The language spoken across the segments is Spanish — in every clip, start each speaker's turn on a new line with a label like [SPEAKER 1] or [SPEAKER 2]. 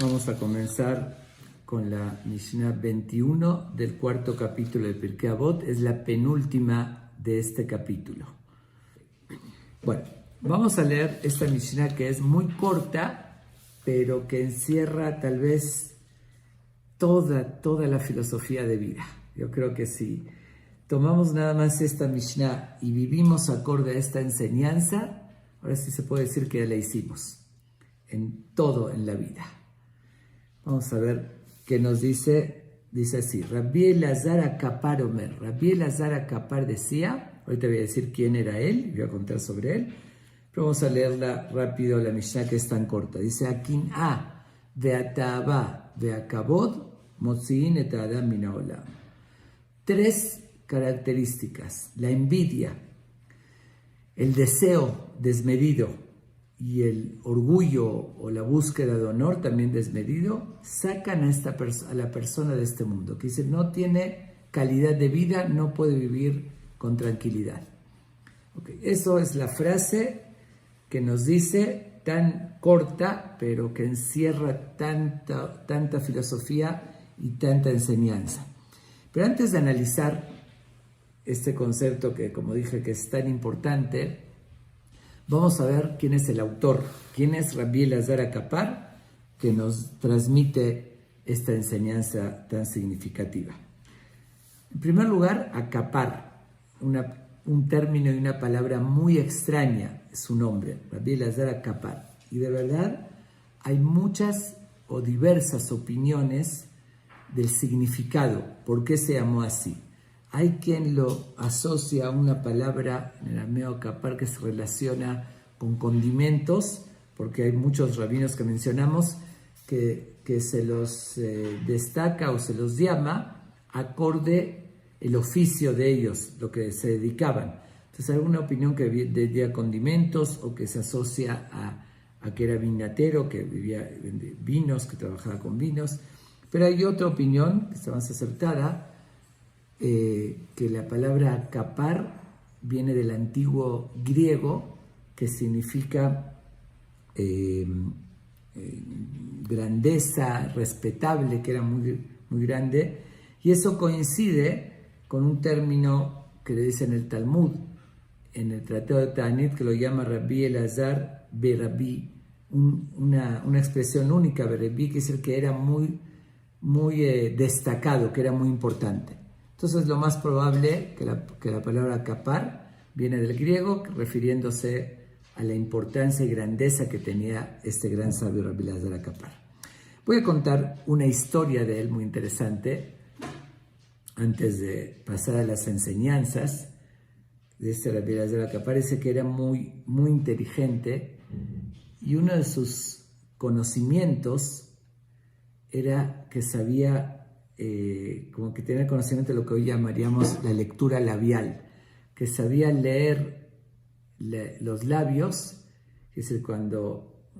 [SPEAKER 1] Vamos a comenzar con la Mishnah 21 del cuarto capítulo de Pirkei Avot. Es la penúltima de este capítulo. Bueno, vamos a leer esta Mishnah que es muy corta, pero que encierra tal vez toda la filosofía de vida. Yo creo que si tomamos nada más esta Mishnah y vivimos acorde a esta enseñanza, ahora sí se puede decir que ya la hicimos en todo en la vida. Vamos a ver qué nos dice. Dice así: Rabbi Elazar Akapar Omer. Rabbi Elazar Akapar decía, ahorita voy a decir quién era él, voy a contar sobre él, pero vamos a leerla rápido, la Mishnah que es tan corta. Dice: Akin'a ve'ata'ava ve'akavod motzi'in et ha'adam min ha'olam. Tres características: la envidia, el deseo desmedido y el orgullo o la búsqueda de honor también desmedido, sacan a la persona de este mundo, que dice no tiene calidad de vida, no puede vivir con tranquilidad. Okay. Eso es la frase que nos dice, tan corta, pero que encierra tanta filosofía y tanta enseñanza. Pero antes de analizar este concepto que, como dije, que es tan importante, vamos a ver quién es el autor, quién es Rabbi Elazar Akapar, que nos transmite esta enseñanza tan significativa. En primer lugar, Akapar, un término y una palabra muy extraña, es su nombre, Rabbi Elazar Akapar. Y de verdad hay muchas o diversas opiniones del significado, por qué se llamó así. Hay quien lo asocia a una palabra en el arameo Akapar que se relaciona con condimentos, porque hay muchos rabinos que mencionamos que se los destaca o se los llama acorde el oficio de ellos, lo que se dedicaban. Entonces hay una opinión que vendía condimentos o que se asocia a que era vinatero, que vivía de vinos, que trabajaba con vinos. Pero hay otra opinión que está más acertada, que la palabra Akapar viene del antiguo griego, que significa grandeza, respetable, que era muy grande, y eso coincide con un término que le dice en el Talmud, en el Tratado de Ta'anit, que lo llama Rabbi Elazar Berabbi, una expresión única, Berabbi, que es el que era muy destacado, que era muy importante. Entonces lo más probable que la palabra Akapar viene del griego, refiriéndose a la importancia y grandeza que tenía este gran sabio Rabbi Elazar Akapar. Voy a contar una historia de él muy interesante antes de pasar a las enseñanzas de este Rabbi Elazar Akapar. Dice que era muy inteligente y uno de sus conocimientos era que sabía como que tenía conocimiento de lo que hoy llamaríamos la lectura labial, que sabía leer los labios. Es decir, cuando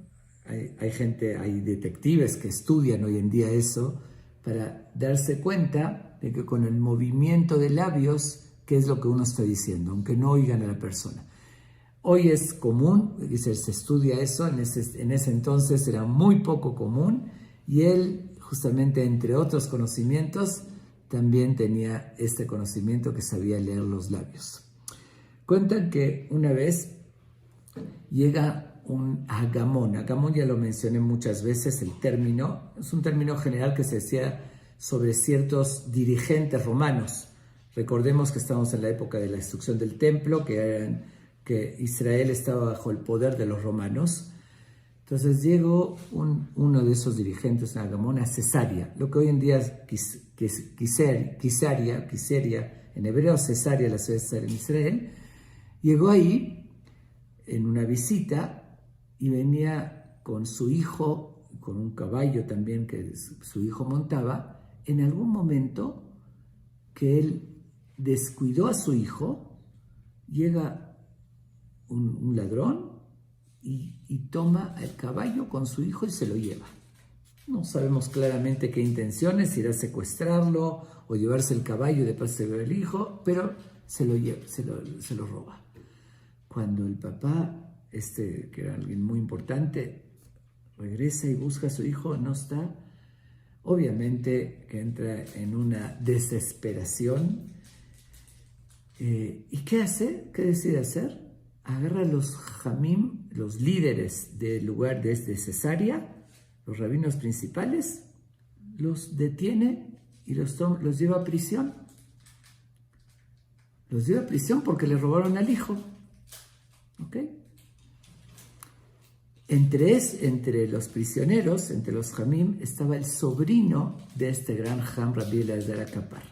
[SPEAKER 1] hay detectives que estudian hoy en día eso para darse cuenta de que con el movimiento de labios, qué es lo que uno está diciendo, aunque no oigan a la persona. Hoy es común, se estudia eso, en ese entonces era muy poco común, y él, justamente entre otros conocimientos, también tenía este conocimiento que sabía leer los labios. Cuentan que una vez llega un agamón. Agamón ya lo mencioné muchas veces, el término, es un término general que se decía sobre ciertos dirigentes romanos. Recordemos que estamos en la época de la destrucción del templo, que Israel estaba bajo el poder de los romanos. Entonces llegó uno de esos dirigentes, Agamón, a Cesarea, lo que hoy en día es Quiseria, en hebreo Cesarea, la ciudad de Cesarea en Israel. Llegó ahí en una visita y venía con su hijo, con un caballo también que su hijo montaba. En algún momento que él descuidó a su hijo, llega un ladrón y toma el caballo con su hijo y se lo lleva. No sabemos claramente qué intenciones, si era secuestrarlo o llevarse el caballo y después se llevar el hijo, pero se lo lleva, se lo roba. Cuando el papá, que era alguien muy importante, regresa y busca a su hijo, no está. Obviamente que entra en una desesperación. ¿Y qué hace? ¿Qué decide hacer? Agarra a los Jamim, los líderes del lugar de Cesarea, los rabinos principales, los detiene y los lleva a prisión. Los lleva a prisión porque le robaron al hijo. ¿Ok? Entre los prisioneros, entre los Jamim, estaba el sobrino de este gran Jam, Rabbi Eliezer HaKapar.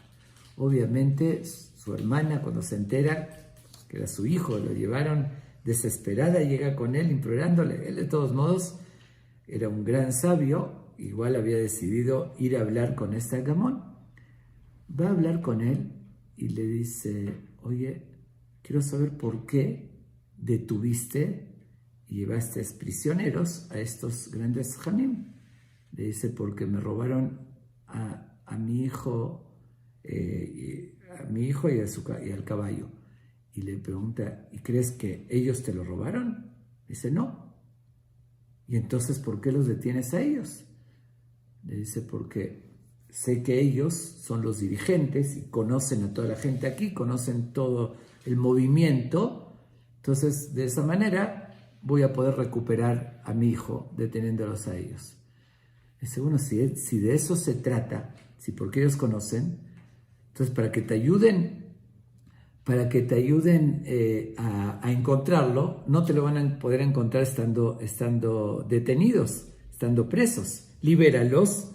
[SPEAKER 1] Obviamente, su hermana, cuando se entera que era su hijo, lo llevaron desesperada, llega con él implorándole. Él, de todos modos, era un gran sabio, igual había decidido ir a hablar con este Agamón. Va a hablar con él y le dice: oye, quiero saber por qué detuviste y llevaste prisioneros a estos grandes Jamim. Le dice: porque me robaron a mi hijo, y al caballo. Y le pregunta: ¿y crees que ellos te lo robaron? Dice: no. ¿Y entonces por qué los detienes a ellos? Le dice: porque sé que ellos son los dirigentes y conocen a toda la gente aquí, conocen todo el movimiento. Entonces, de esa manera voy a poder recuperar a mi hijo deteniéndolos a ellos. Dice: bueno, si de eso se trata, si porque ellos conocen, entonces para que te ayuden a encontrarlo, no te lo van a poder encontrar estando detenidos, estando presos. Libéralos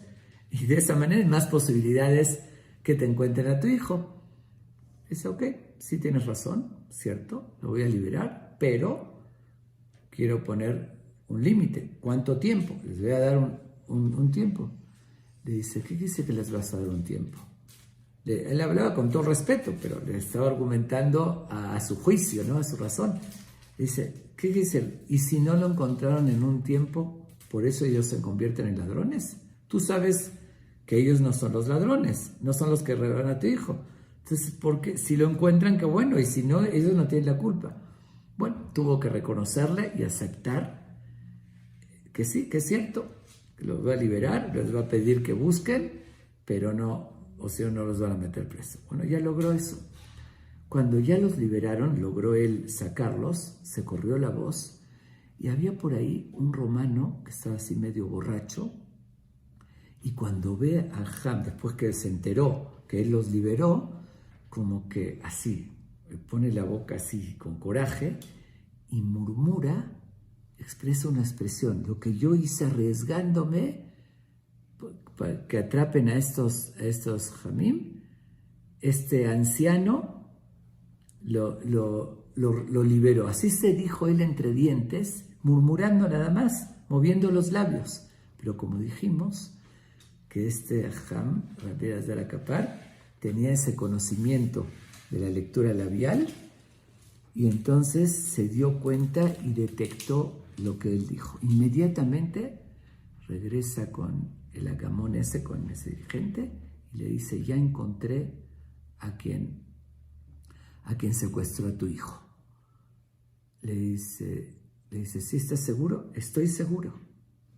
[SPEAKER 1] y de esa manera hay más posibilidades que te encuentren a tu hijo. Dice: ok, sí tienes razón, cierto, lo voy a liberar, pero quiero poner un límite. ¿Cuánto tiempo? Les voy a dar un tiempo. Le dice: ¿qué dice que les vas a dar un tiempo? Él hablaba con todo respeto, pero le estaba argumentando a su juicio, ¿no? A su razón. Dice: ¿qué dice? ¿Y si no lo encontraron en un tiempo, por eso ellos se convierten en ladrones? Tú sabes que ellos no son los ladrones, no son los que robaron a tu hijo. Entonces, ¿por qué? Si lo encuentran, qué bueno, y si no, ellos no tienen la culpa. Bueno, tuvo que reconocerle y aceptar que sí, que es cierto, que los va a liberar, les va a pedir que busquen, pero no, o sea, no los van a meter preso. Bueno, ya logró eso. Cuando ya los liberaron, logró él sacarlos, se corrió la voz, y había por ahí un romano que estaba así medio borracho, y cuando ve a Jam, después que se enteró que él los liberó, como que así, pone la boca así con coraje y murmura, expresa una expresión: lo que yo hice arriesgándome para que atrapen a estos Jamim, este anciano lo liberó. Así se dijo él entre dientes, murmurando nada más, moviendo los labios. Pero como dijimos, que este Jam, Rabbi Eliezer HaKapar, tenía ese conocimiento de la lectura labial y entonces se dio cuenta y detectó lo que él dijo. Inmediatamente regresa con el Agamón ese, con ese dirigente, y le dice: ya encontré a quien secuestró a tu hijo. Le dice: ¿sí estás seguro? Estoy seguro.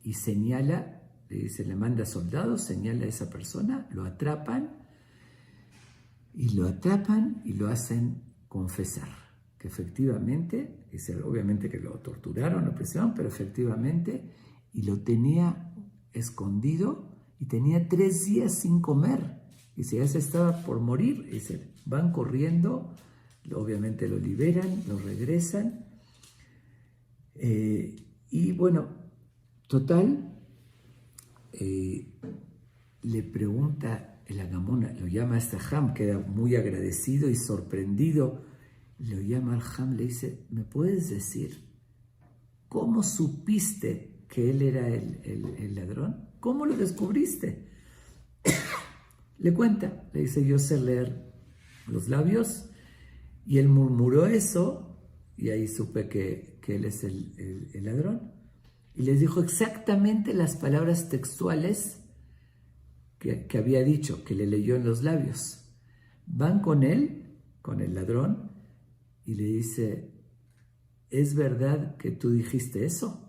[SPEAKER 1] Y señala, le manda soldados, señala a esa persona, lo atrapan y lo hacen confesar que efectivamente, obviamente que lo torturaron, lo presionaron, pero efectivamente, y lo tenía escondido y tenía 3 días sin comer. Y ya se estaba por morir. Y se van corriendo, obviamente lo liberan, lo regresan. Y bueno, total, le pregunta el Agamón, lo llama a este Jam, queda muy agradecido y sorprendido. Lo llama al Jam, le dice: ¿me puedes decir cómo supiste que él era el ladrón? ¿Cómo lo descubriste? Le cuenta, le dice: yo sé leer los labios, y él murmuró eso, y ahí supe que él es el ladrón. Y les dijo exactamente las palabras textuales que había dicho, que le leyó en los labios. Van con él, con el ladrón, y le dice: ¿es verdad que tú dijiste eso?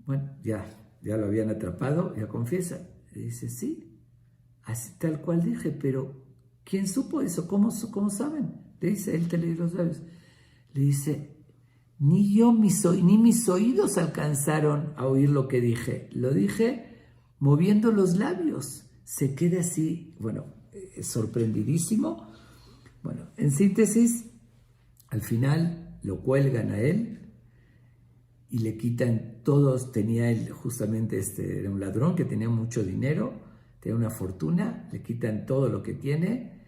[SPEAKER 1] Bueno, ya ya lo habían atrapado, ya confiesa. Le dice, sí, así tal cual dije, pero ¿quién supo eso? ¿Cómo saben? Le dice, él te leyó los labios. Le dice, ni mis oídos alcanzaron a oír lo que dije. Lo dije moviendo los labios. Se queda así, bueno, sorprendidísimo. Bueno, en síntesis, al final lo cuelgan a él y le quitan todos. Tenía él justamente, era un ladrón que tenía mucho dinero, tenía una fortuna, le quitan todo lo que tiene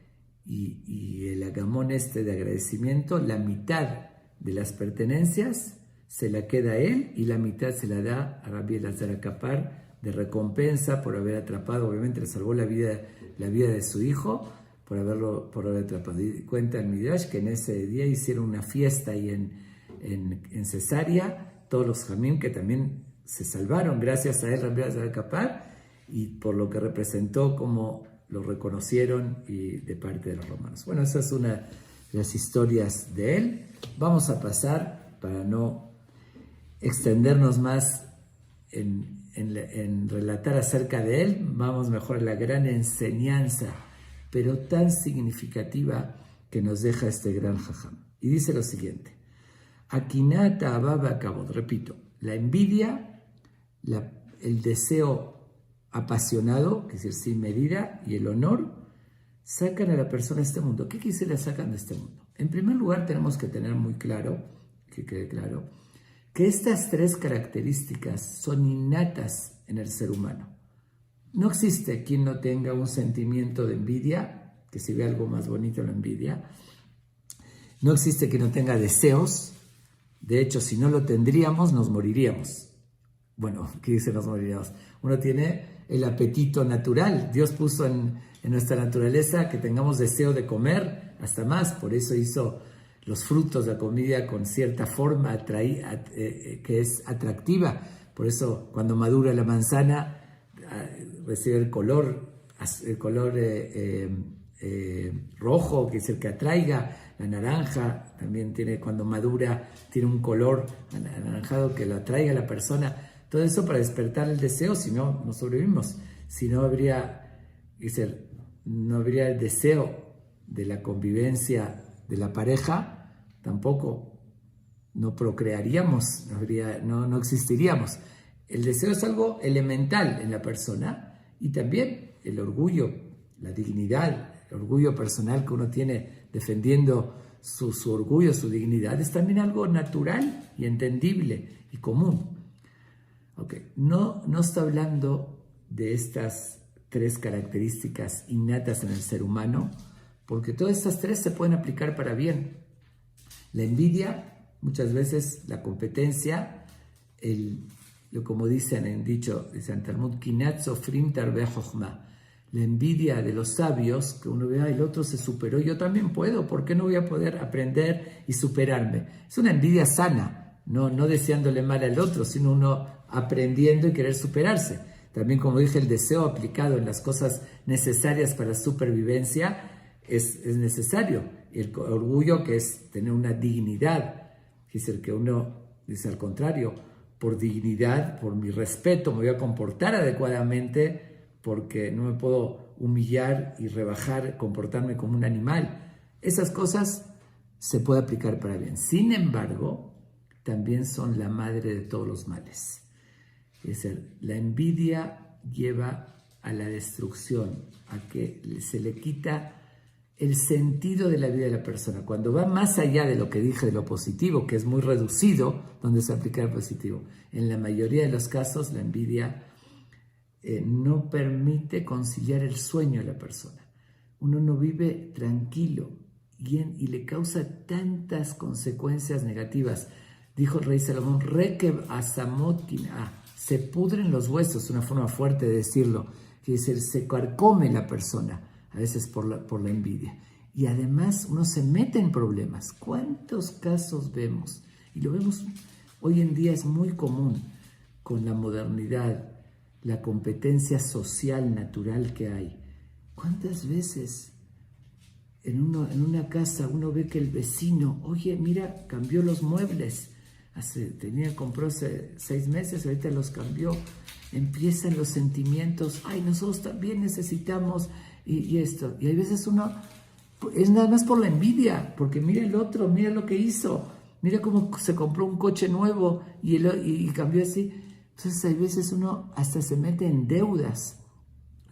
[SPEAKER 1] y el Agamón de agradecimiento, la mitad de las pertenencias se la queda a él y la mitad se la da a Rabbi Elazar Akapar de recompensa por haber atrapado. Obviamente le salvó la vida de su hijo por haber atrapado. Y cuenta el Midrash que en ese día hicieron una fiesta ahí en Cesarea, todos los jamim que también se salvaron gracias a él, Rabbi Elazar Akapar, y por lo que representó, como lo reconocieron y de parte de los romanos. Bueno, esa es una de las historias de él. Vamos a pasar, para no extendernos más en relatar acerca de él, vamos mejor a la gran enseñanza, pero tan significativa, que nos deja este gran jajam. Y dice lo siguiente: Akinata ababa kabod, repito, la envidia, el deseo apasionado, que es decir, sin medida, y el honor, sacan a la persona de este mundo. ¿Qué quiere decir la sacan de este mundo? En primer lugar, tenemos que tener muy claro, que quede claro, que estas tres características son innatas en el ser humano. No existe quien no tenga un sentimiento de envidia, que si ve algo más bonito la envidia. No existe quien no tenga deseos. De hecho, si no lo tendríamos, nos moriríamos. Bueno, ¿qué dice nos moriríamos? Uno tiene el apetito natural. Dios puso en nuestra naturaleza que tengamos deseo de comer hasta más. Por eso hizo los frutos de la comida con cierta forma que es atractiva. Por eso cuando madura la manzana recibe el color rojo, que es el que atraiga. La naranja también cuando madura, tiene un color anaranjado que lo atraiga a la persona. Todo eso para despertar el deseo, si no, no sobrevivimos. Si no habría el deseo de la convivencia de la pareja, tampoco no procrearíamos, no existiríamos. El deseo es algo elemental en la persona, y también el orgullo, la dignidad, el orgullo personal que uno tiene defendiendo su orgullo, su dignidad, es también algo natural y entendible y común. Okay. No está hablando de estas tres características innatas en el ser humano, porque todas estas tres se pueden aplicar para bien. La envidia, muchas veces la competencia, como dicen en dicho de San Talmud, Kinat Sofrim Tarbe Jochma, la envidia de los sabios, que uno ve, el otro se superó, yo también puedo, ¿por qué no voy a poder aprender y superarme? Es una envidia sana, no deseándole mal al otro, sino uno aprendiendo y querer superarse. También, como dije, el deseo aplicado en las cosas necesarias para la supervivencia es necesario. El orgullo, que es tener una dignidad, es el que uno dice al contrario, por dignidad, por mi respeto, me voy a comportar adecuadamente, porque no me puedo humillar y rebajar, comportarme como un animal. Esas cosas se puede aplicar para bien. Sin embargo, también son la madre de todos los males. Es decir, la envidia lleva a la destrucción, a que se le quita el sentido de la vida de la persona. Cuando va más allá de lo que dije de lo positivo, que es muy reducido, donde se aplica el positivo, en la mayoría de los casos la envidia no permite conciliar el sueño de la persona. Uno no vive tranquilo y le causa tantas consecuencias negativas. Dijo el rey Salomón, Rekeb asamotin, se pudren los huesos, una forma fuerte de decirlo, que se carcome la persona, a veces por la envidia. Y además uno se mete en problemas. ¿Cuántos casos vemos? Y lo vemos hoy en día, es muy común con la modernidad, la competencia social natural que hay. ¿Cuántas veces en una casa uno ve que el vecino, oye, mira, cambió los muebles, compró hace 6 meses, ahorita los cambió. Empiezan los sentimientos, ay, nosotros también necesitamos y esto. Y hay veces uno, es nada más por la envidia, porque mira el otro, mira lo que hizo, mira cómo se compró un coche nuevo y cambió así. Entonces hay veces uno hasta se mete en deudas,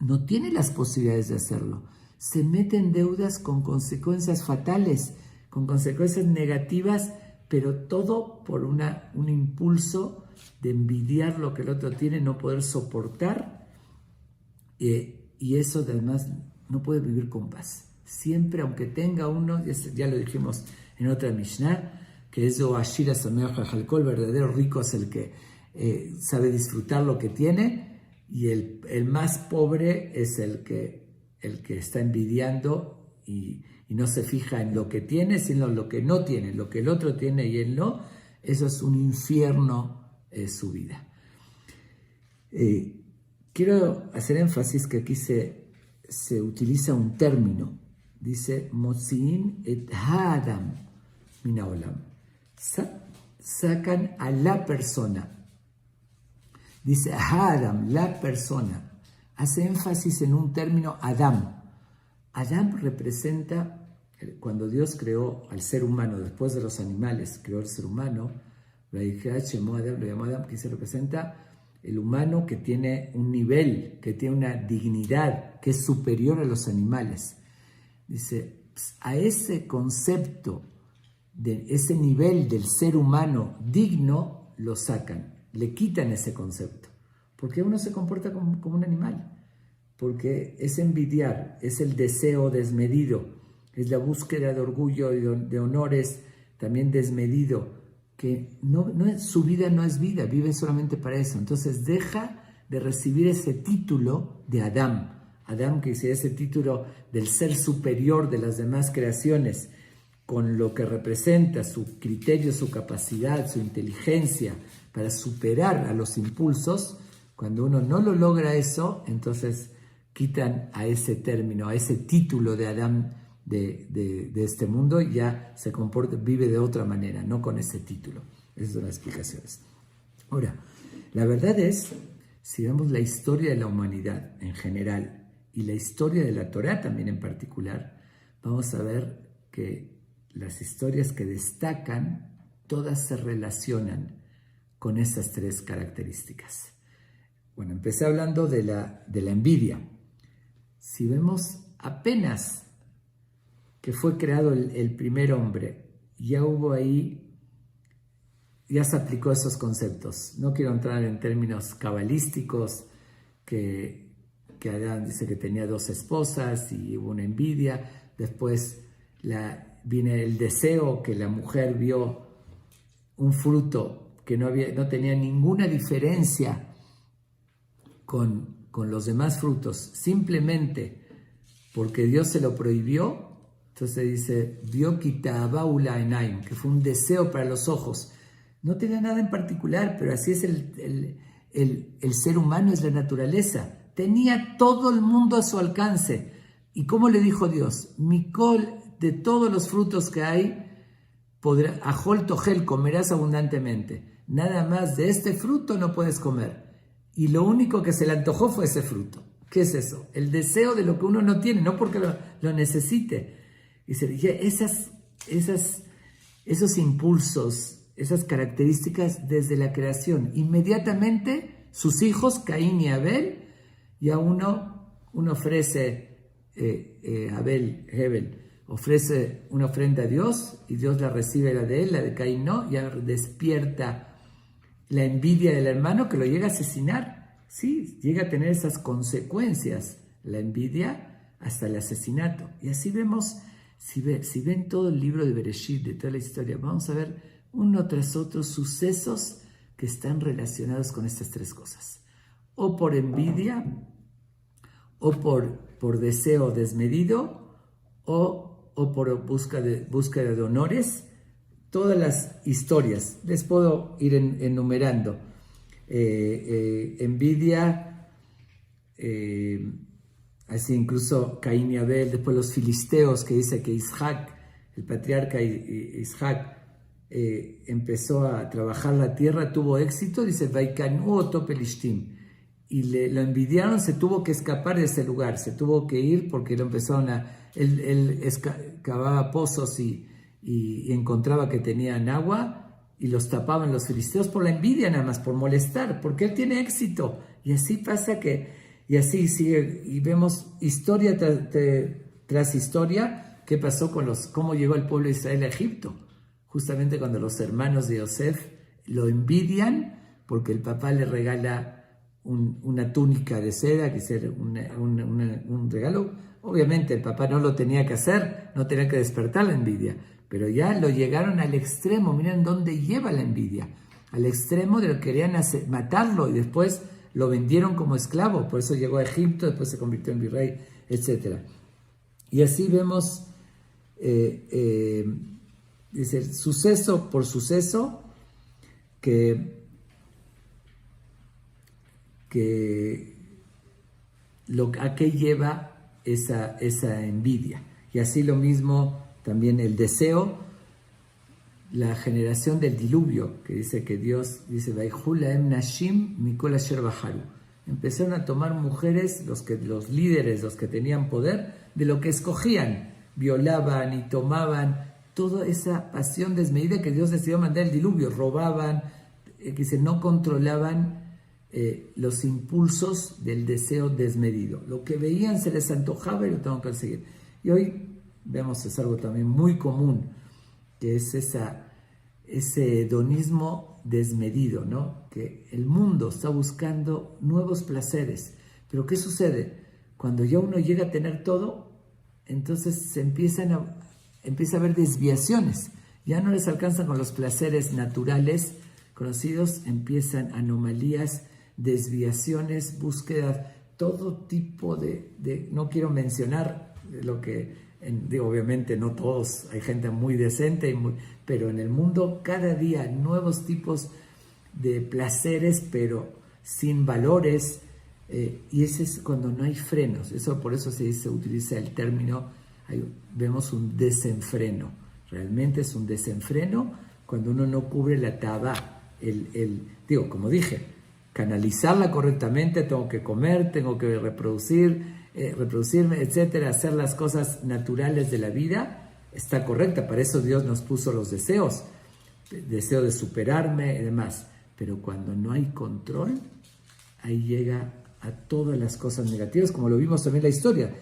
[SPEAKER 1] no tiene las posibilidades de hacerlo, se mete en deudas con consecuencias fatales, con consecuencias negativas, pero todo por un impulso de envidiar lo que el otro tiene, no poder soportar, y eso además no puede vivir con paz. Siempre, aunque tenga uno, ya lo dijimos en otra Mishnah, que es Ashira Sameach Jalkol, el verdadero rico es el que sabe disfrutar lo que tiene, y el más pobre es el que está envidiando y no se fija en lo que tiene, sino en lo que no tiene, lo que el otro tiene y él no. Eso es un infierno, su vida. Quiero hacer énfasis que aquí se utiliza un término, dice Motziin et ha'adam min ha'olam, sacan a la persona, dice ha'adam, la persona, hace énfasis en un término Adam. Adam representa, cuando Dios creó al ser humano, después de los animales, creó al ser humano, lo llamó Adam, que se representa el humano que tiene un nivel, que tiene una dignidad, que es superior a los animales. Dice, a ese concepto, de ese nivel del ser humano digno, lo sacan, le quitan ese concepto, porque uno se comporta como un animal. Porque es envidiar, es el deseo desmedido, es la búsqueda de orgullo y de honores también desmedido, que su vida no es vida, vive solamente para eso. Entonces deja de recibir ese título de Adam, que es ese título del ser superior de las demás creaciones, con lo que representa su criterio, su capacidad, su inteligencia para superar a los impulsos. Cuando uno no lo logra eso, entonces quitan a ese término, a ese título de Adán de este mundo, y ya se comporta, vive de otra manera, no con ese título. Esas son las explicaciones. Ahora, la verdad es, si vemos la historia de la humanidad en general y la historia de la Torá también en particular, vamos a ver que las historias que destacan, todas se relacionan con esas 3 características. Bueno, empecé hablando de la envidia. Si vemos apenas que fue creado el primer hombre, ya hubo ahí, ya se aplicó esos conceptos. No quiero entrar en términos cabalísticos, que Adán dice que tenía 2 esposas y hubo una envidia. Después viene el deseo, que la mujer vio un fruto que no tenía ninguna diferencia con los demás frutos, simplemente porque Dios se lo prohibió. Entonces dice, vio kita'aba enaim, que fue un deseo para los ojos. No tenía nada en particular, pero así es el ser humano, es la naturaleza. Tenía todo el mundo a su alcance. ¿Y cómo le dijo Dios? Mikol, de todos los frutos que hay, ajol tojel, comerás abundantemente. Nada más de este fruto no puedes comer. Y lo único que se le antojó fue ese fruto. ¿Qué es eso? El deseo de lo que uno no tiene, no porque lo necesite. Y se dije, esos impulsos, esas características desde la creación, inmediatamente sus hijos, Caín y Abel, ya uno ofrece, Hebel, ofrece una ofrenda a Dios y Dios la recibe, la de él, la de Caín no, ya despierta la envidia del hermano, que lo llega a asesinar. Sí, llega a tener esas consecuencias, la envidia hasta el asesinato. Y así vemos, si ven todo el libro de Bereshit, de toda la historia, vamos a ver uno tras otro sucesos que están relacionados con estas 3 cosas. O por envidia, o por deseo desmedido, o por búsqueda de honores. Todas las historias, les puedo ir enumerando. Envidia, así incluso Caín y Abel, después los filisteos, que dice que Isaac, el patriarca Isaac, empezó a trabajar la tierra, tuvo éxito, dice, Vaikanu oto pelishtim, y lo envidiaron, se tuvo que escapar de ese lugar, se tuvo que ir porque lo empezaron él cavaba pozos y encontraba que tenían agua, y los tapaban los filisteos por la envidia nada más, por molestar, porque él tiene éxito. Y así pasa y así sigue, y vemos historia tras historia, qué pasó cómo llegó el pueblo de Israel a Egipto. Justamente cuando los hermanos de Yosef lo envidian, porque el papá le regala una túnica de seda, que es un regalo. Obviamente el papá no lo tenía que hacer, no tenía que despertar la envidia, pero ya lo llegaron al extremo. Miren dónde lleva la envidia, al extremo de lo que querían matarlo, y después lo vendieron como esclavo, por eso llegó a Egipto, después se convirtió en virrey, etc. Y así vemos, dice, suceso por suceso, a qué lleva esa envidia. Y así lo mismo también el deseo, la generación del diluvio, que dice que Dios dice, empezaron a tomar mujeres, los líderes, los que tenían poder, de lo que escogían, violaban y tomaban, toda esa pasión desmedida que Dios decidió mandar el diluvio, robaban, que dice, no controlaban los impulsos del deseo desmedido. Lo que veían se les antojaba y lo tengo que conseguir. Y hoy vemos, es algo también muy común, que es ese hedonismo desmedido, ¿no? Que el mundo está buscando nuevos placeres. Pero ¿qué sucede? Cuando ya uno llega a tener todo, entonces empieza a haber desviaciones. Ya no les alcanzan con los placeres naturales conocidos, empiezan anomalías, desviaciones, búsquedas, todo tipo no quiero mencionar lo que, obviamente no todos, hay gente muy decente, pero en el mundo cada día nuevos tipos de placeres, pero sin valores, y ese es cuando no hay frenos. Por eso se utiliza el término, vemos un desenfreno, realmente es un desenfreno cuando uno no cubre la taba, como dije, canalizarla correctamente, tengo que comer, tengo que reproducirme, etcétera, hacer las cosas naturales de la vida, está correcta, para eso Dios nos puso los deseos, deseo de superarme y demás, pero cuando no hay control, ahí llega a todas las cosas negativas, como lo vimos también en la historia.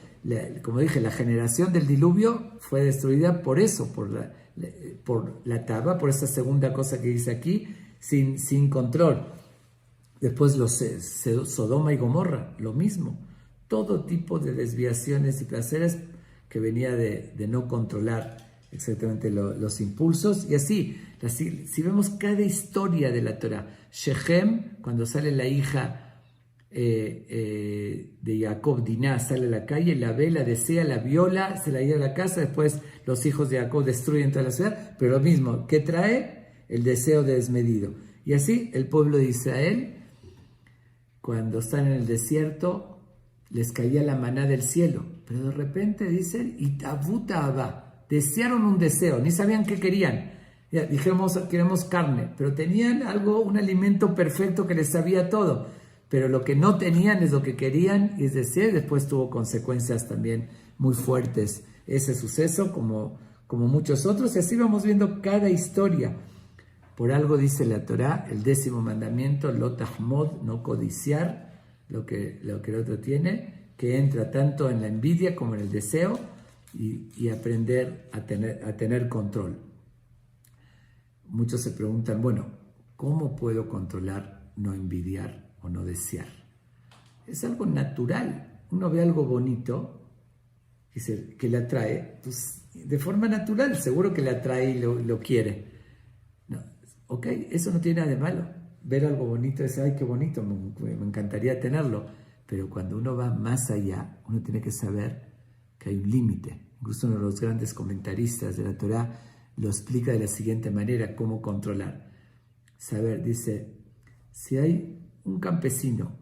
[SPEAKER 1] Como dije, la generación del diluvio fue destruida por eso, por la taba, por esa segunda cosa que dice aquí, sin control. Después Sodoma y Gomorra, lo mismo. Todo tipo de desviaciones y placeres que venía de no controlar exactamente los impulsos. Y así, si vemos cada historia de la Torah, Shechem, cuando sale la hija de Jacob, Diná, sale a la calle, la ve, la desea, la viola, se la lleva a la casa, después los hijos de Jacob destruyen toda la ciudad, pero lo mismo, ¿qué trae? El deseo desmedido. Y así el pueblo de Israel, cuando están en el desierto, les caía la maná del cielo, pero de repente dicen, desearon un deseo, ni sabían qué querían. Ya, dijimos, queremos carne, pero tenían un alimento perfecto que les sabía todo, pero lo que no tenían es lo que querían, y es decir, después tuvo consecuencias también muy fuertes ese suceso, como muchos otros, y así vamos viendo cada historia. Por algo dice la Torá, el 10º mandamiento, lo tahmod, no codiciar lo que el otro tiene, que entra tanto en la envidia como en el deseo, y aprender a tener control. Muchos se preguntan, bueno, ¿cómo puedo controlar no envidiar o no desear? Es algo natural. Uno ve algo bonito que le atrae, pues de forma natural, seguro que le atrae y lo quiere. No, ok, eso no tiene nada de malo. Ver algo bonito, decir, ay, qué bonito, me encantaría tenerlo. Pero cuando uno va más allá, uno tiene que saber que hay un límite. Incluso uno de los grandes comentaristas de la Torá lo explica de la siguiente manera, cómo controlar. Saber, dice, si hay un campesino,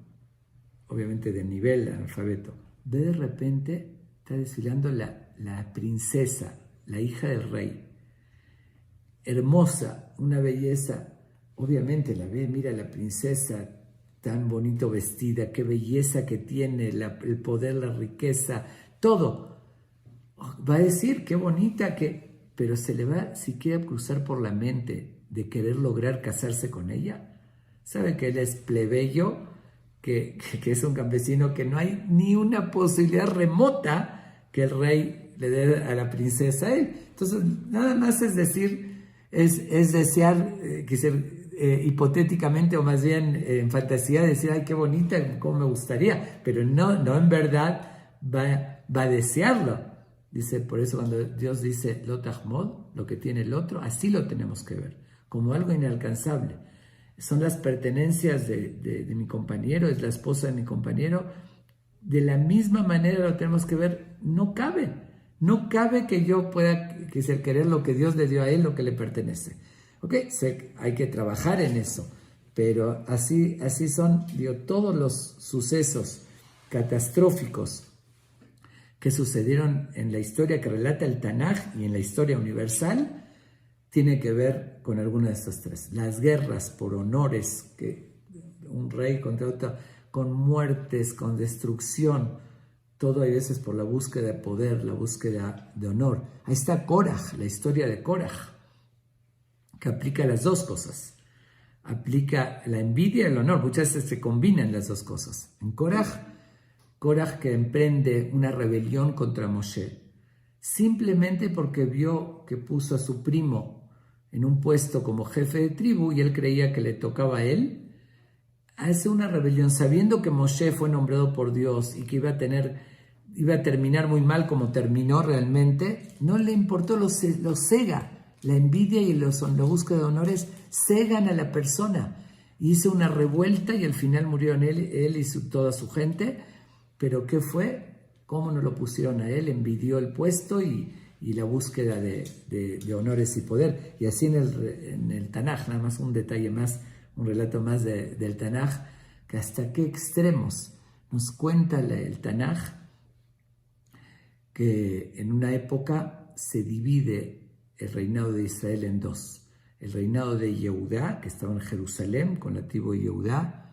[SPEAKER 1] obviamente de nivel analfabeto, ve de repente, está desfilando la princesa, la hija del rey. hermosa, una belleza. Obviamente la ve, mira la princesa tan bonito vestida, qué belleza que tiene, el poder, la riqueza, todo. Va a decir, qué bonita, pero se le va siquiera a cruzar por la mente de querer lograr casarse con ella. Sabe que él es plebeyo, que es un campesino, que no hay ni una posibilidad remota que el rey le dé a la princesa a él. Entonces, nada más es decir, es desear, hipotéticamente o más bien en fantasía, decir, ay, qué bonita, cómo me gustaría, pero no en verdad va a desearlo. Dice, por eso cuando Dios dice lo tahmod, lo que tiene el otro, así lo tenemos que ver, como algo inalcanzable. Son las pertenencias de mi compañero, es la esposa de mi compañero. De la misma manera lo tenemos que ver. No cabe que yo pueda querer lo que Dios le dio a él, lo que le pertenece. ¿Ok? Hay que trabajar en eso, pero así son, todos los sucesos catastróficos que sucedieron en la historia que relata el Tanaj y en la historia universal, tiene que ver con alguna de estas tres. Las guerras por honores, que un rey contra otro, con muertes, con destrucción, todo a veces por la búsqueda de poder, la búsqueda de honor. Ahí está Koraj, la historia de Koraj, que aplica las dos cosas. Aplica la envidia y el honor. Muchas veces se combinan las dos cosas. En Koraj que emprende una rebelión contra Moshe, simplemente porque vio que puso a su primo en un puesto como jefe de tribu y él creía que le tocaba a él, hace una rebelión sabiendo que Moshe fue nombrado por Dios y que iba a terminar muy mal como terminó realmente. No le importó, lo cega. La envidia y la búsqueda de honores cegan a la persona. Hizo una revuelta y al final murió él y toda su gente. Pero ¿qué fue? ¿Cómo no lo pusieron a él? Envidió el puesto y la búsqueda de honores y poder. Y así en el Tanaj, nada más un detalle más, un relato más del Tanaj, que hasta qué extremos nos cuenta el Tanaj, que en una época se divide el reinado de Israel en dos. El reinado de Yehudá, que estaba en Jerusalén con la tribu de Yehudá,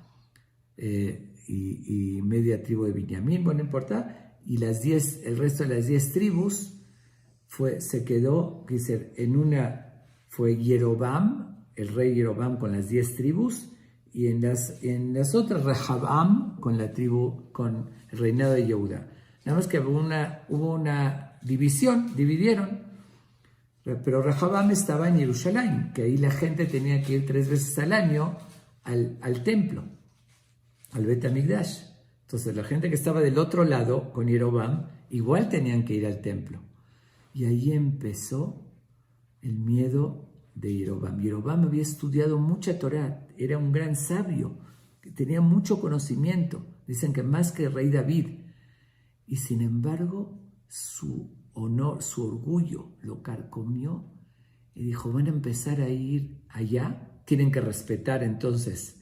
[SPEAKER 1] y media tribu de Binyamin, bueno, no importa, y el resto de las 10 tribus se quedó, en una fue Jeroboam, el rey Jeroboam con las 10 tribus, y en las otras Rehabam con el reinado de Yehudá. Nada más que hubo una división, dividieron, pero Rehabam estaba en Jerusalén, que ahí la gente tenía que ir 3 veces al año al templo, al Bet HaMikdash. Entonces la gente que estaba del otro lado con Jeroboam igual tenían que ir al templo. Y ahí empezó el miedo de Jeroboam. Jeroboam había estudiado mucha Torá, era un gran sabio, que tenía mucho conocimiento, dicen que más que el rey David. Y sin embargo su honor, su orgullo lo carcomió y dijo, van a empezar a ir allá, tienen que respetar entonces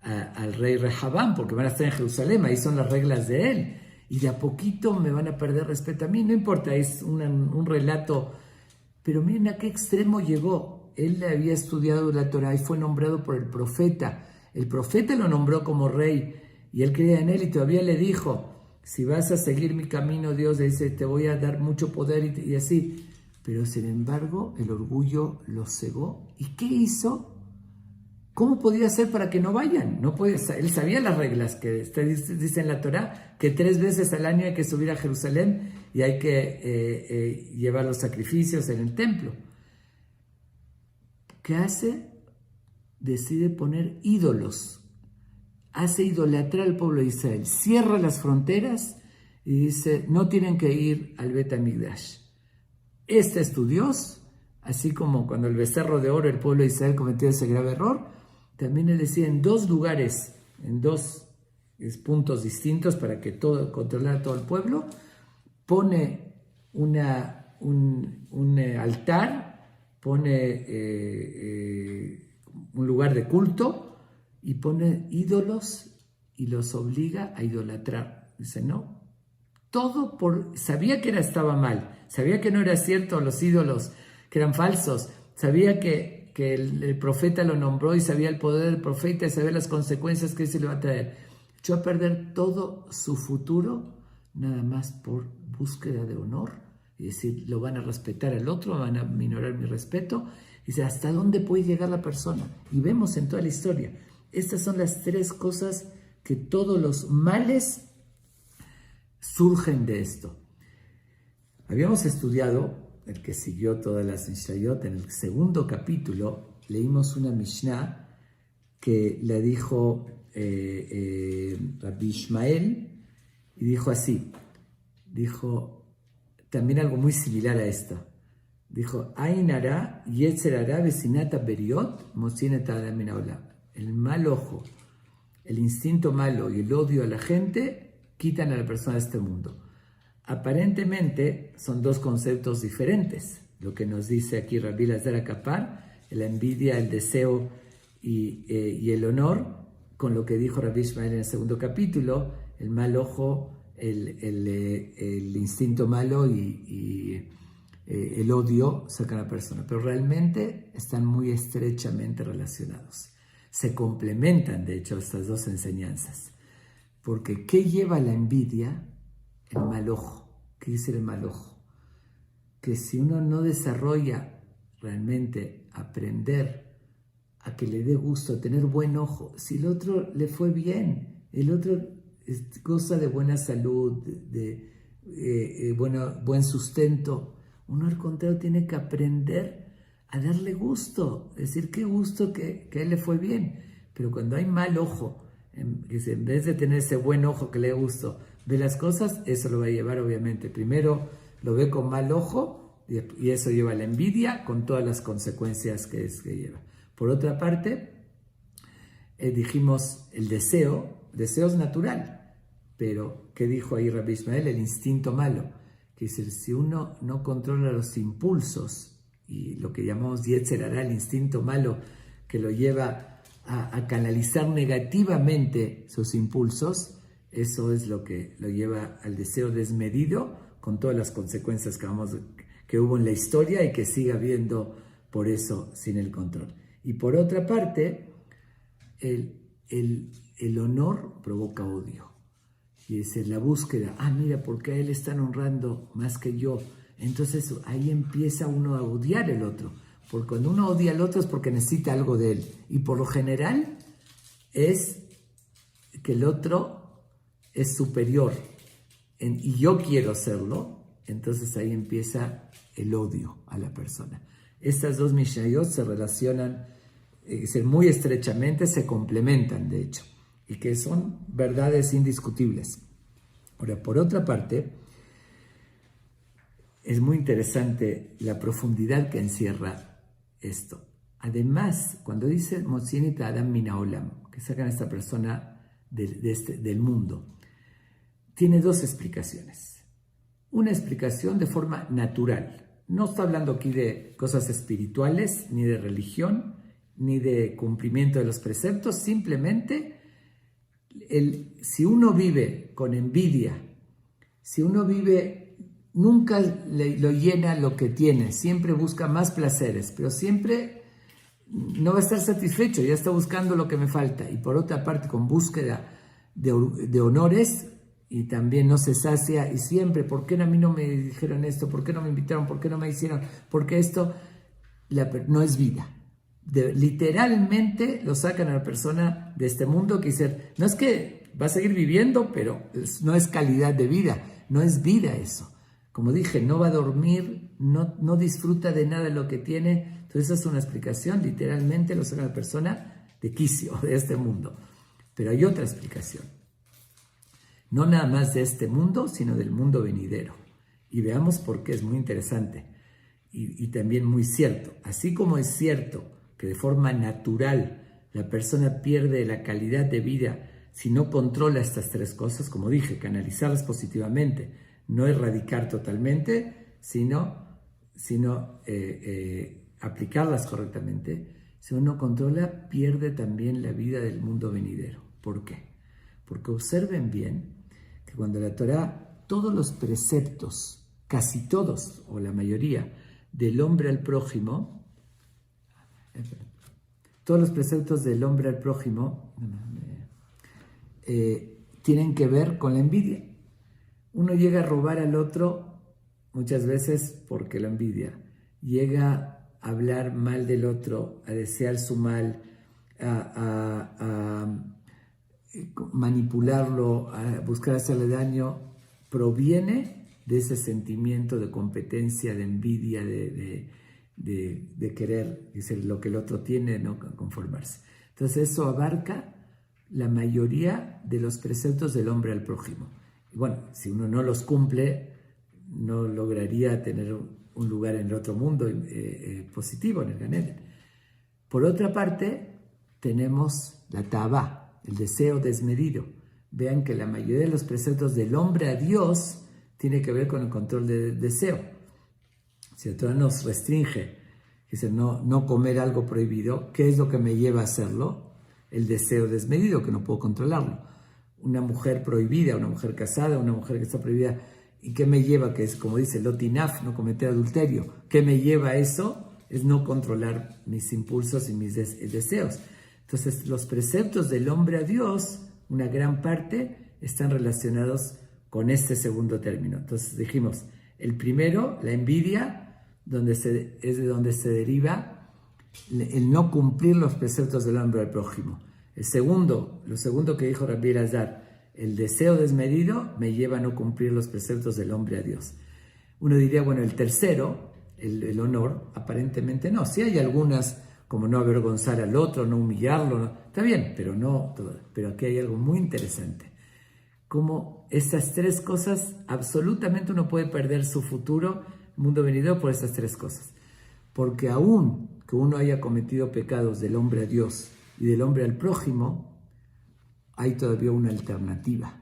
[SPEAKER 1] al rey Rehabam, porque van a estar en Jerusalén, ahí son las reglas de él, y de a poquito me van a perder respeto a mí. No importa, es un relato, pero miren a qué extremo llegó. Él había estudiado la Torá y fue nombrado por el profeta lo nombró como rey y él creía en él y todavía le dijo, si vas a seguir mi camino, Dios dice, te voy a dar mucho poder y así. Pero sin embargo el orgullo lo cegó. ¿Y qué hizo? ¿Cómo podía hacer para que no vayan? Él sabía las reglas que dice en la Torá, que 3 veces al año hay que subir a Jerusalén y hay que llevar los sacrificios en el templo. ¿Qué hace? Decide poner ídolos. Hace idolatrar al pueblo de Israel. Cierra las fronteras y dice, no tienen que ir al Bet HaMikdash. Este es tu Dios, así como cuando el becerro de oro, el pueblo de Israel cometió ese grave error. También él decía en 2 lugares, en 2 puntos distintos para que controlar todo el pueblo, pone un altar, pone un lugar de culto y pone ídolos y los obliga a idolatrar. Dice, no, sabía que estaba mal, sabía que no era cierto los ídolos, que eran falsos, sabía que el profeta lo nombró y sabía el poder del profeta y sabía las consecuencias que eso le va a traer. Echó a perder todo su futuro nada más por búsqueda de honor. Y decir, lo van a respetar al otro, van a minorar mi respeto. Dice, ¿hasta dónde puede llegar la persona? Y vemos en toda la historia. Estas son las tres cosas que todos los males surgen de esto. Habíamos estudiado, el que siguió todas las Mishnayot, en el segundo capítulo, leímos una Mishnah que la dijo Rabbi Ishmael, y dijo así, dijo también algo muy similar a esto. Dijo, Ain hara, yetzer hara, vecinata beriot, motzinet adam min haolam. El mal ojo, el instinto malo y el odio a la gente quitan a la persona de este mundo. Aparentemente son dos conceptos diferentes. Lo que nos dice aquí Rabbi Elazar Akapar, la envidia, el deseo y el honor, con lo que dijo Rabbi Ishmael en el segundo capítulo, el mal ojo, el instinto malo y el odio sacan a la persona. Pero realmente están muy estrechamente relacionados. Se complementan, de hecho, estas dos enseñanzas. Porque ¿qué lleva la envidia? El mal ojo. ¿Qué dice el mal ojo? Que si uno no desarrolla realmente aprender a que le dé gusto, tener buen ojo, si el otro le fue bien, el otro goza de buena salud, de buen sustento, uno al contrario tiene que aprender a darle gusto, es decir, qué gusto que a él le fue bien. Pero cuando hay mal ojo, en vez de tener ese buen ojo que le dé gusto, ve las cosas, eso lo va a llevar obviamente. Primero lo ve con mal ojo y eso lleva a la envidia con todas las consecuencias que lleva. Por otra parte, dijimos el deseo es natural, pero ¿qué dijo ahí Rabbi Ishmael? El instinto malo, que dice, si uno no controla los impulsos y lo que llamamos yetzer hara, el instinto malo que lo lleva a canalizar negativamente sus impulsos, eso es lo que lo lleva al deseo desmedido, con todas las consecuencias que hubo en la historia y que sigue habiendo por eso sin el control. Y por otra parte, el honor provoca odio. Y es la búsqueda, mira, ¿por qué a él están honrando más que yo? Entonces ahí empieza uno a odiar al otro. Porque cuando uno odia al otro es porque necesita algo de él. Y por lo general es que el otro es superior y yo quiero serlo. Entonces ahí empieza el odio a la persona. Estas dos Mishnayot se relacionan muy estrechamente, se complementan de hecho, y que son verdades indiscutibles. Ahora, por otra parte, es muy interesante la profundidad que encierra esto. Además, cuando dice Motzinet Adam min haolam, que sacan a esta persona del mundo, tiene dos explicaciones. Una explicación de forma natural. No está hablando aquí de cosas espirituales, ni de religión, ni de cumplimiento de los preceptos, simplemente si uno vive con envidia, si uno vive, nunca lo llena lo que tiene, siempre busca más placeres, pero siempre no va a estar satisfecho, ya está buscando lo que me falta. Y por otra parte, con búsqueda de honores, y también no se sacia, y siempre, ¿por qué a mí no me dijeron esto? ¿Por qué no me invitaron? ¿Por qué no me hicieron? Porque esto no es vida. Literalmente lo sacan a la persona de este mundo, que dice, no es que va a seguir viviendo, pero no es calidad de vida, no es vida eso. Como dije, no va a dormir, no disfruta de nada de lo que tiene. Entonces esa es una explicación, literalmente lo sacan a la persona de quicio, de este mundo. Pero hay otra explicación, no nada más de este mundo, sino del mundo venidero. Y veamos por qué, es muy interesante y también muy cierto. Así como es cierto que de forma natural la persona pierde la calidad de vida si no controla estas tres cosas, como dije, canalizarlas positivamente, no erradicar totalmente, sino aplicarlas correctamente. Si uno controla, pierde también la vida del mundo venidero. ¿Por qué? Porque observen bien que cuando la Torá, todos los preceptos, casi todos o la mayoría, del hombre al prójimo, todos los preceptos del hombre al prójimo tienen que ver con la envidia. Uno llega a robar al otro muchas veces porque lo envidia. Llega a hablar mal del otro, a desear su mal, a manipularlo, a buscar hacerle daño, proviene de ese sentimiento de competencia, de envidia, de querer decir, lo que el otro tiene, no conformarse. Entonces eso abarca la mayoría de los preceptos del hombre al prójimo. Y bueno, si uno no los cumple, no lograría tener un lugar en el otro mundo positivo, en el Gan Eden. Por otra parte, tenemos la Tabá, el deseo desmedido. Vean que la mayoría de los preceptos del hombre a Dios tiene que ver con el control del deseo. Si el Torah nos restringe, dice no comer algo prohibido, ¿qué es lo que me lleva a hacerlo? El deseo desmedido, que no puedo controlarlo. Una mujer prohibida, una mujer casada, una mujer que está prohibida, ¿y qué me lleva? Que es como dice Lotinaf, no cometer adulterio. ¿Qué me lleva a eso? Es no controlar mis impulsos y mis deseos. Entonces, los preceptos del hombre a Dios, una gran parte, están relacionados con este segundo término. Entonces dijimos, el primero, la envidia, es de donde se deriva el no cumplir los preceptos del hombre al prójimo. Lo segundo que dijo Rabbi Elazar, el deseo desmedido me lleva a no cumplir los preceptos del hombre a Dios. Uno diría, bueno, el tercero, el honor, aparentemente no. Sí hay algunas, como no avergonzar al otro, no humillarlo, no, está bien, pero no todo. Pero aquí hay algo muy interesante. Como estas tres cosas, absolutamente uno puede perder su futuro, mundo venidero, por estas tres cosas. Porque aún que uno haya cometido pecados del hombre a Dios y del hombre al prójimo, hay todavía una alternativa,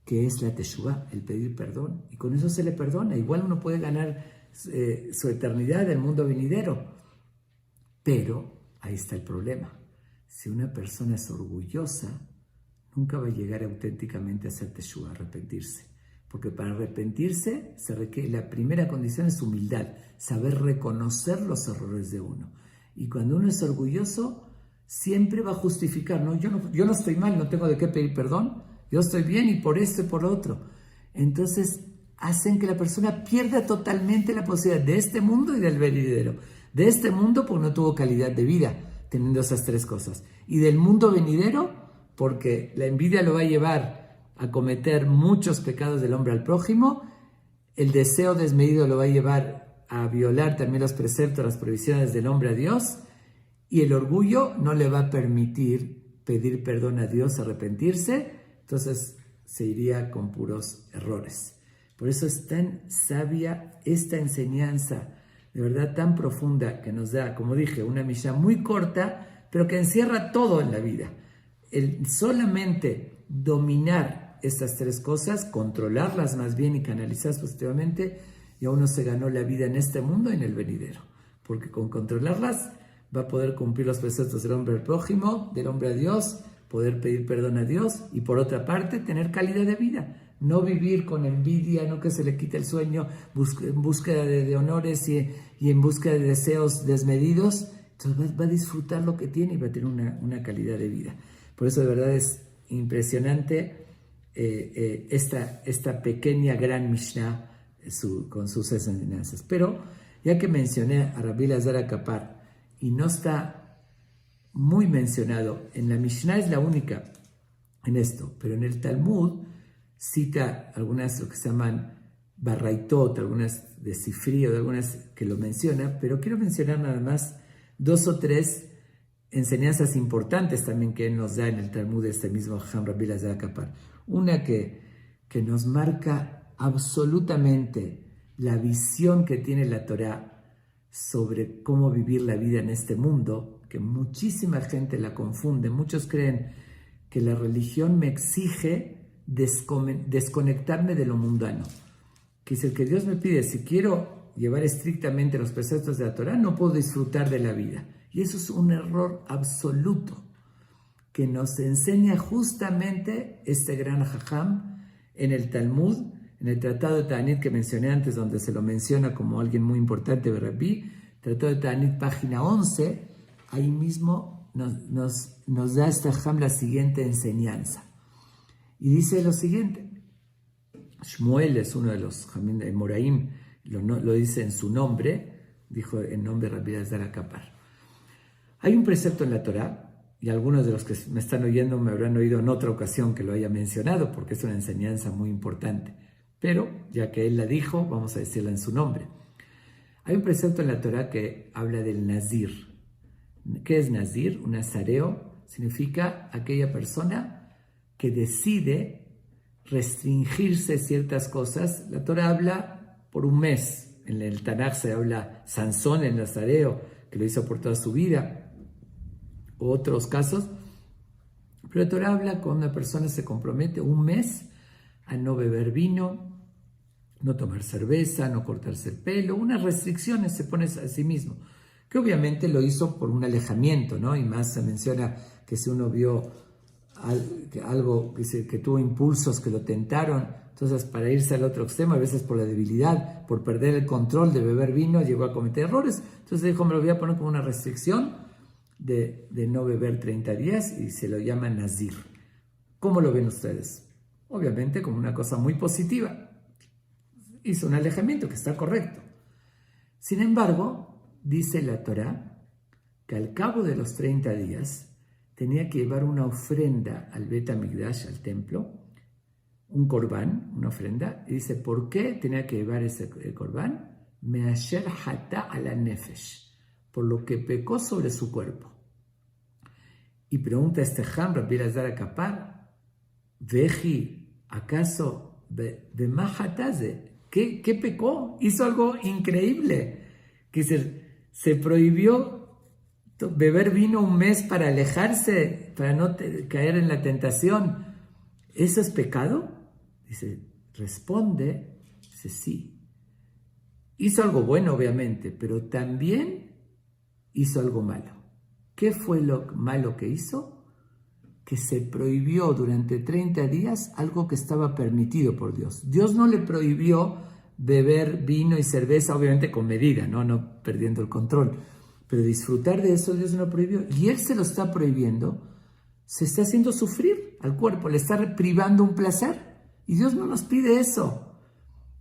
[SPEAKER 1] que es la teshuvá, el pedir perdón. Y con eso se le perdona. Igual uno puede ganar su eternidad en el mundo venidero. Pero ahí está el problema. Si una persona es orgullosa, nunca va a llegar auténticamente a hacer teshuvá, a arrepentirse. Porque para arrepentirse se requiere, la primera condición es humildad, saber reconocer los errores de uno. Y cuando uno es orgulloso, siempre va a justificar, no, yo no estoy mal, no tengo de qué pedir perdón, yo estoy bien y por esto y por lo otro. Entonces hacen que la persona pierda totalmente la posibilidad de este mundo y del venidero. De este mundo porque no tuvo calidad de vida, teniendo esas tres cosas. Y del mundo venidero porque la envidia lo va a llevar a cometer muchos pecados del hombre al prójimo, el deseo desmedido lo va a llevar a violar también los preceptos, las prohibiciones del hombre a Dios, y el orgullo no le va a permitir pedir perdón a Dios, arrepentirse, entonces se iría con puros errores. Por eso es tan sabia esta enseñanza, de verdad tan profunda, que nos da, como dije, una mishá muy corta, pero que encierra todo en la vida. El solamente dominar estas tres cosas, controlarlas más bien y canalizarlas positivamente, y a uno se ganó la vida en este mundo y en el venidero. Porque con controlarlas va a poder cumplir los preceptos del hombre al prójimo, del hombre a Dios, poder pedir perdón a Dios y por otra parte tener calidad de vida. No vivir con envidia, no que se le quite el sueño, en búsqueda de honores y en búsqueda de deseos desmedidos. Entonces va a disfrutar lo que tiene y va a tener una calidad de vida. Por eso de verdad es impresionante esta pequeña gran Mishnah con sus enseñanzas. Pero ya que mencioné a Rabbi Elazar HaKapar y no está muy mencionado, en la Mishnah es la única en esto, pero en el Talmud cita algunas lo que se llaman Barraitot, algunas de Sifri o de algunas que lo mencionan, pero quiero mencionar nada más 2 o 3 enseñanzas importantes también que él nos da en el Talmud de este mismo Jajam Rabbi Elazar HaKapar. Una que nos marca absolutamente la visión que tiene la Torá sobre cómo vivir la vida en este mundo, que muchísima gente la confunde. Muchos creen que la religión me exige desconectarme de lo mundano. Que es el que Dios me pide, si quiero llevar estrictamente los preceptos de la Torá, no puedo disfrutar de la vida. Y eso es un error absoluto que nos enseña justamente este gran Jajam en el Talmud, en el Tratado de Ta'anit que mencioné antes, donde se lo menciona como alguien muy importante, Rabbi, Tratado de Ta'anit, página 11, ahí mismo nos da este Ham la siguiente enseñanza. Y dice lo siguiente. Shmuel es uno de los Hamim de Moraim, lo dice en su nombre, dijo en nombre de Rabbi Elazar Akapar. Hay un precepto en la Torá, y algunos de los que me están oyendo me habrán oído en otra ocasión que lo haya mencionado, porque es una enseñanza muy importante. Pero, ya que él la dijo, vamos a decirla en su nombre. Hay un precepto en la Torá que habla del Nazir. ¿Qué es Nazir? Un nazareo significa aquella persona que decide restringirse ciertas cosas. La Torá habla por un mes. En el Tanaj se habla Sansón, el nazareo, que lo hizo por toda su vida, o otros casos. Pero la Torá habla cuando una persona se compromete un mes a no beber vino, no tomar cerveza, no cortarse el pelo, unas restricciones se pone a sí mismo, que obviamente lo hizo por un alejamiento, ¿no? Y más se menciona que si uno vio algo que tuvo impulsos que lo tentaron, entonces para irse al otro extremo, a veces por la debilidad, por perder el control de beber vino, llegó a cometer errores. Entonces dijo, me lo voy a poner como una restricción de no beber 30 días y se lo llama Nazir. ¿Cómo lo ven ustedes? Obviamente como una cosa muy positiva. Hizo un alejamiento que está correcto. Sin embargo, dice la Torá que al cabo de los 30 días tenía que llevar una ofrenda al Bet HaMikdash, al templo, un corbán, una ofrenda, y dice, ¿por qué tenía que llevar ese corbán? Measher hata ala nefesh, por lo que pecó sobre su cuerpo. Y pregunta este Ham, Rabbi Elazar Akapar, Veji, ¿acaso de mahataze? ¿Qué pecó? Hizo algo increíble, que se prohibió beber vino un mes para alejarse, para no caer en la tentación. ¿Eso es pecado? Dice, responde, dice sí. Hizo algo bueno, obviamente, pero también hizo algo malo. ¿Qué fue lo malo que hizo? Que se prohibió durante 30 días algo que estaba permitido por Dios. Dios no le prohibió beber vino y cerveza, obviamente con medida, no perdiendo el control. Pero disfrutar de eso Dios no lo prohibió. Y Él se lo está prohibiendo. Se está haciendo sufrir al cuerpo, le está privando un placer. Y Dios no nos pide eso.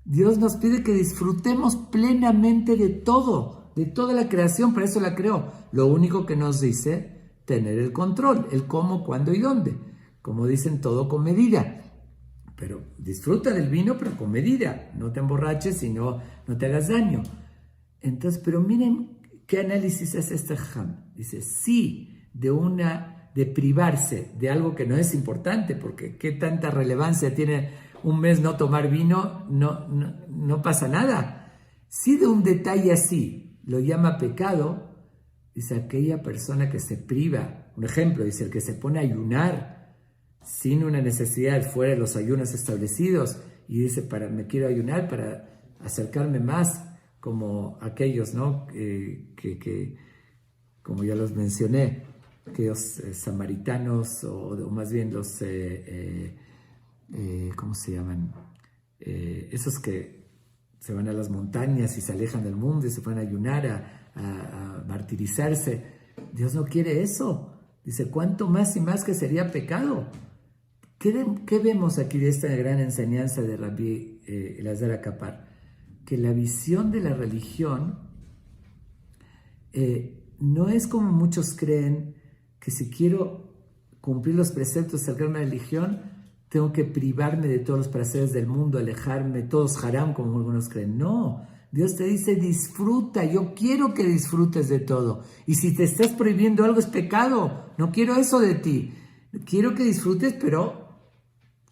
[SPEAKER 1] Dios nos pide que disfrutemos plenamente de todo, de toda la creación, para eso la creó. Lo único que nos dice, tener el control, el cómo, cuándo y dónde. Como dicen, todo con medida. Pero disfruta del vino, pero con medida. No te emborraches y no te hagas daño. Entonces, pero miren qué análisis hace este Ham. Dice, sí, de privarse de algo que no es importante, porque qué tanta relevancia tiene un mes no tomar vino, no pasa nada. Sí, de un detalle así, lo llama pecado, dice aquella persona que se priva. Un ejemplo, dice el que se pone a ayunar sin una necesidad fuera de los ayunos establecidos y dice, me quiero ayunar para acercarme más, como aquellos, ¿no? Que como ya los mencioné, aquellos samaritanos, o más bien los, ¿cómo se llaman? Esos que se van a las montañas y se alejan del mundo y se van a ayunar, a martirizarse. Dios no quiere eso. Dice, ¿cuánto más y más que sería pecado? ¿Qué vemos aquí de esta gran enseñanza de Rabbi Elazar Akapar? Que la visión de la religión no es como muchos creen, que si quiero cumplir los preceptos, acercarme a la religión, tengo que privarme de todos los placeres del mundo, alejarme, todos haram, como algunos creen. No, Dios te dice, disfruta, yo quiero que disfrutes de todo. Y si te estás prohibiendo algo es pecado, no quiero eso de ti. Quiero que disfrutes, pero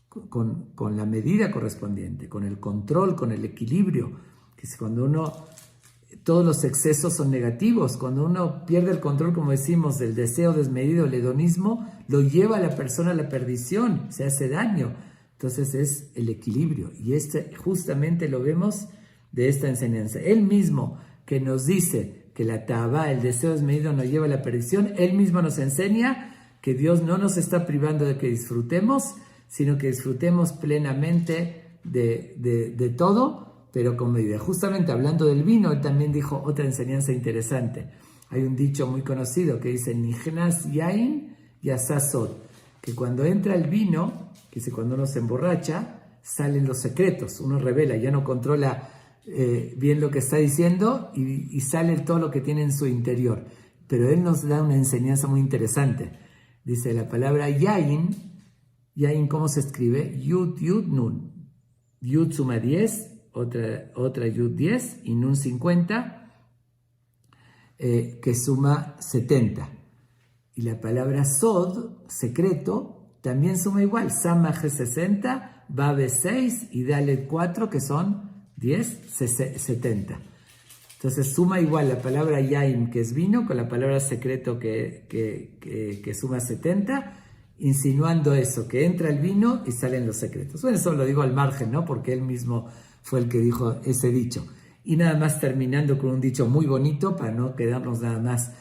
[SPEAKER 1] con la medida correspondiente, con el control, con el equilibrio. Que es cuando todos los excesos son negativos. Cuando uno pierde el control, como decimos, del deseo desmedido, el hedonismo, lo lleva a la persona a la perdición, se hace daño. Entonces es el equilibrio. Y justamente lo vemos de esta enseñanza. Él mismo que nos dice que la tabá, el deseo desmedido, nos lleva a la perdición, él mismo nos enseña que Dios no nos está privando de que disfrutemos, sino que disfrutemos plenamente de todo, pero con medida. Justamente hablando del vino, él también dijo otra enseñanza interesante. Hay un dicho muy conocido que dice, Nichnas yain yasasod, que cuando entra el vino, que dice cuando uno se emborracha, salen los secretos, uno revela, ya no controla bien lo que está diciendo y sale todo lo que tiene en su interior. Pero él nos da una enseñanza muy interesante. Dice la palabra yain, ¿cómo se escribe? Yud, nun. Yud suma 10, otra Yud 10 y nun 50, que suma 70. Y la palabra sod, secreto, también suma igual. Samaj 60, Babe 6 y Dalet 4, que son 10, 70. Entonces suma igual la palabra yaim, que es vino, con la palabra secreto que suma 70, insinuando eso, que entra el vino y salen los secretos. Bueno, eso lo digo al margen, ¿no? Porque él mismo fue el que dijo ese dicho. Y nada más terminando con un dicho muy bonito, para no quedarnos nada más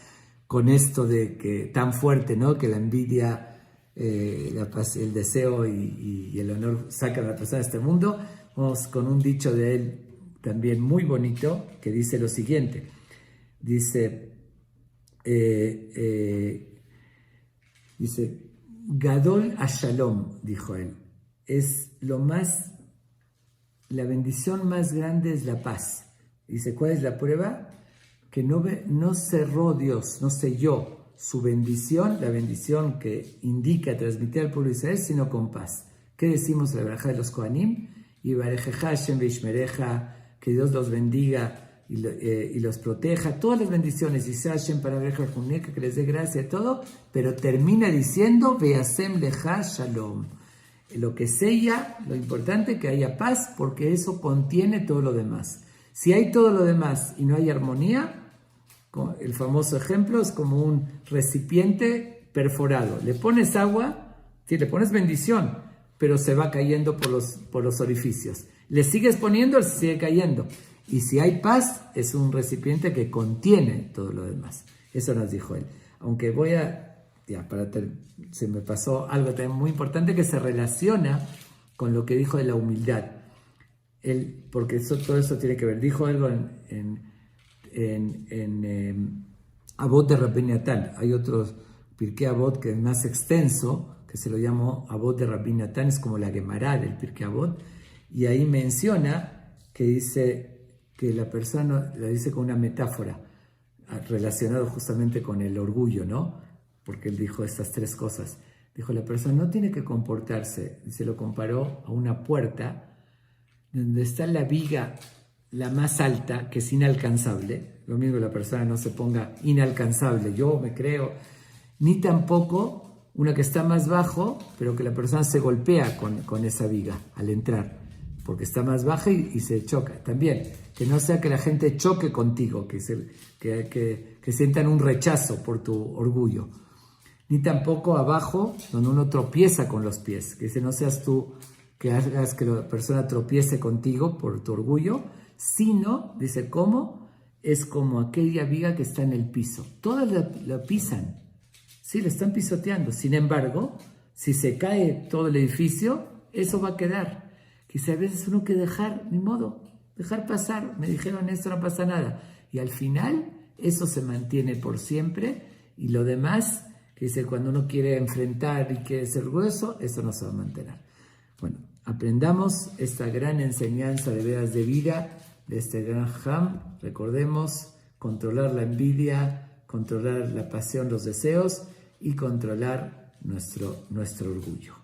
[SPEAKER 1] con esto de que tan fuerte, ¿no? Que la envidia, el deseo y el honor sacan a la persona de este mundo. Vamos con un dicho de él también muy bonito, que dice lo siguiente. Dice, Gadol Ashalom, dijo él, la bendición más grande es la paz. Dice, ¿cuál es la prueba? Que no cerró Dios, no selló su bendición, la bendición que indica transmitir al pueblo de Israel, sino con paz. ¿Qué decimos en la braja de los Kohanim? Y Barejeja Hashem Beishmereja, que Dios los bendiga y los proteja, todas las bendiciones, y sea Hashem para que les dé gracia a todo, pero termina diciendo, Veasem leja shalom. Lo que sella, lo importante que haya paz, porque eso contiene todo lo demás. Si hay todo lo demás y no hay armonía, el famoso ejemplo es como un recipiente perforado. Le pones agua, sí, le pones bendición, pero se va cayendo por los orificios. Le sigues poniendo, se sigue cayendo. Y si hay paz, es un recipiente que contiene todo lo demás. Eso nos dijo él. Aunque se me pasó algo también muy importante que se relaciona con lo que dijo de la humildad. Porque todo eso tiene que ver. Dijo algo en Avot de Rabbi Natan. Hay otro Pirkei Avot que es más extenso, que se lo llamó Avot de Rabbi Natan, es como la Gemara del Pirkei Avot, y ahí menciona que dice que la persona la dice con una metáfora relacionado justamente con el orgullo, ¿no? Porque él dijo estas tres cosas. Dijo, la persona no tiene que comportarse, y se lo comparó a una puerta donde está la viga la más alta, que es inalcanzable. Lo mismo la persona no se ponga inalcanzable, yo me creo, ni tampoco una que está más bajo, pero que la persona se golpea con esa viga al entrar, porque está más baja y se choca. También, que no sea que la gente choque contigo, que sientan un rechazo por tu orgullo. Ni tampoco abajo, donde uno tropieza con los pies, que no seas tú que hagas que la persona tropiece contigo por tu orgullo, sino, dice, ¿cómo? Es como aquella viga que está en el piso. Todas la pisan, sí, la están pisoteando. Sin embargo, si se cae todo el edificio, eso va a quedar. Quizá a veces uno que dejar, ni modo, dejar pasar. Me dijeron esto, no pasa nada. Y al final, eso se mantiene por siempre. Y lo demás, que dice, cuando uno quiere enfrentar y quiere ser grueso, eso no se va a mantener. Bueno, aprendamos esta gran enseñanza de veras de vida, de este gran Ham. Recordemos controlar la envidia, controlar la pasión, los deseos y controlar nuestro orgullo.